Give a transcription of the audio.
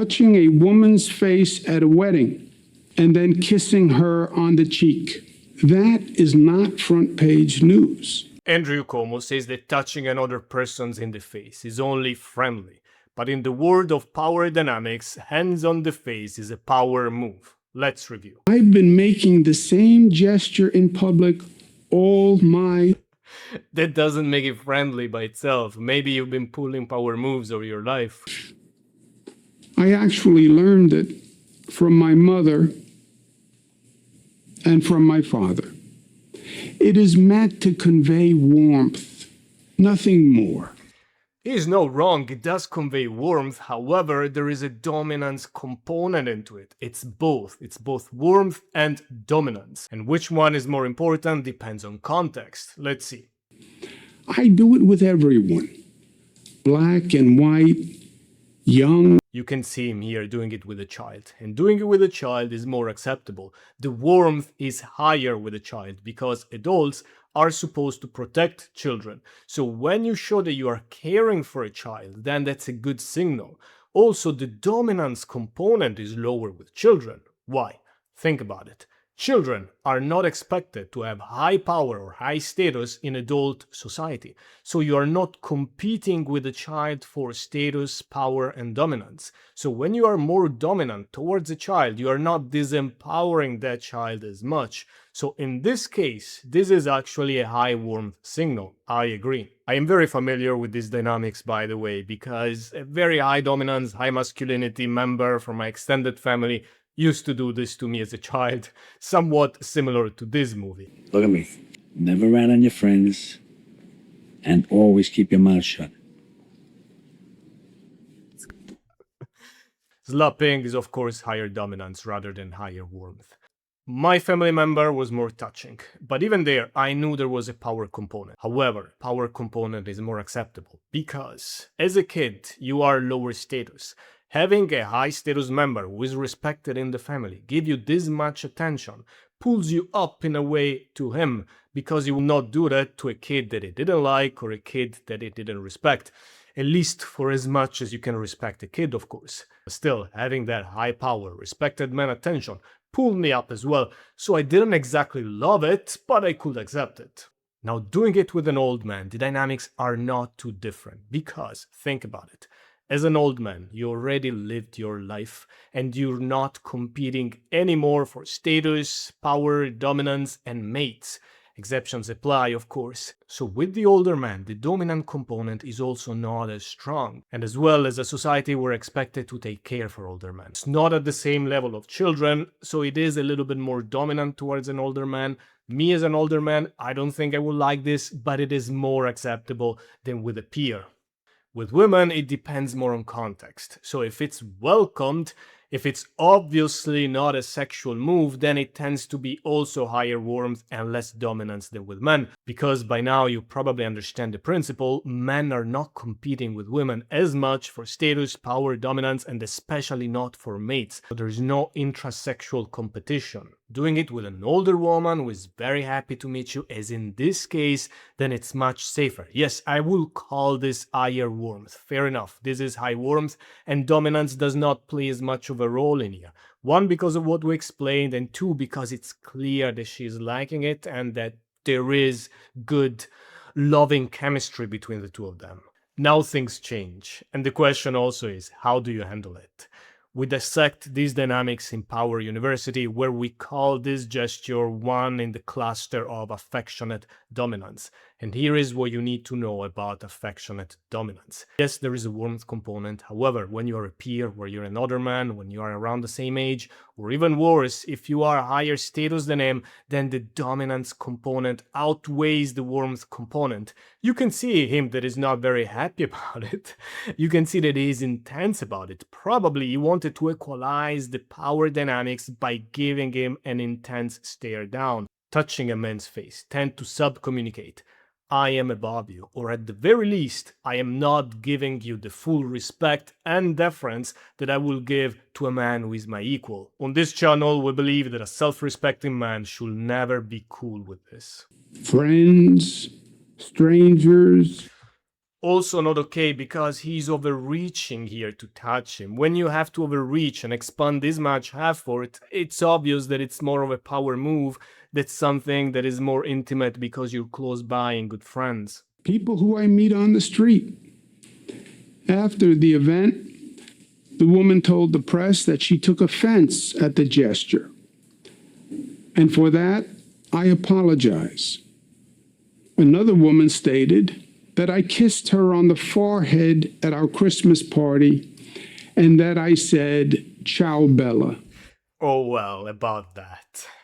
touching a woman's face at a wedding and then kissing her on the cheek. That is not front page news. Andrew Cuomo says that touching another person in the face is only friendly, but in the world of power dynamics, hands on the face is a power move. Let's review. I've been making the same gesture in public all my... That doesn't make it friendly by itself. Maybe you've been pulling power moves over your life. I actually learned it from my mother and from my father. It is meant to convey warmth, nothing more. He is not wrong, it does convey warmth, however, there is a dominance component into it. It's both warmth and dominance. And which one is more important depends on context. Let's see. I do it with everyone, black and white, young. You can see him here doing it with a child, and doing it with a child is more acceptable. The warmth is higher with a child because adults are supposed to protect children. So when you show that you are caring for a child, then that's a good signal. Also, the dominance component is lower with children. Why? Think about it. Children are not expected to have high power or high status in adult society. So you are not competing with a child for status, power, and dominance. So when you are more dominant towards a child, you are not disempowering that child as much. So in this case, this is actually a high warmth signal. I agree. I am very familiar with these dynamics, by the way, because a very high dominance, high masculinity member from my extended family used to do this to me as a child, somewhat similar to this movie. Look at me. Never rat on your friends, and always keep your mouth shut. Slapping is of course higher dominance rather than higher warmth. My family member was more touching, but even there I knew there was a power component. However, power component is more acceptable because as a kid you are lower status. Having a high status member who is respected in the family, give you this much attention, pulls you up in a way to him because he will not do that to a kid that he didn't like or a kid that he didn't respect. At least for as much as you can respect a kid, of course. Still, having that high power, respected man attention pulled me up as well, so I didn't exactly love it, but I could accept it. Now, doing it with an old man, the dynamics are not too different because, think about it. As an old man, you already lived your life and you're not competing anymore for status, power, dominance, and mates. Exceptions apply, of course. So with the older man, the dominant component is also not as strong. And as well as a society, we're expected to take care for older men. It's not at the same level of children, so it is a little bit more dominant towards an older man. Me as an older man, I don't think I would like this, but it is more acceptable than with a peer. With women, it depends more on context. So if it's welcomed, if it's obviously not a sexual move, then it tends to be also higher warmth and less dominance than with men. Because by now you probably understand the principle, men are not competing with women as much for status, power, dominance, and especially not for mates. So there's no intrasexual competition. Doing it with an older woman who is very happy to meet you, as in this case, then it's much safer. Yes, I will call this higher warmth. Fair enough, this is high warmth, and dominance does not play as much of a role in here. One, because of what we explained, and two, because it's clear that she's liking it and that there is good, loving chemistry between the two of them. Now things change, and the question also is, how do you handle it? We dissect these dynamics in Power University, where we call this gesture one in the cluster of affectionate dominance. And here is what you need to know about affectionate dominance. Yes, there is a warmth component. However, when you are a peer, where you're another man, when you are around the same age, or even worse, if you are a higher status than him, then the dominance component outweighs the warmth component. You can see him that is not very happy about it. You can see that he is intense about it. Probably he wanted to equalize the power dynamics by giving him an intense stare down. Touching a man's face tend to sub-communicate. I am above you, or at the very least, I am not giving you the full respect and deference that I will give to a man who is my equal. On this channel, we believe that a self-respecting man should never be cool with this. Friends, strangers. Also not okay because he's overreaching here to touch him. When you have to overreach and expand this much effort, it's obvious that it's more of a power move. That's something that is more intimate because you're close by and good friends. People who I meet on the street. After the event, the woman told the press that she took offense at the gesture. And for that, I apologize. Another woman stated that I kissed her on the forehead at our Christmas party and that I said, "Ciao, Bella." Oh well, about that.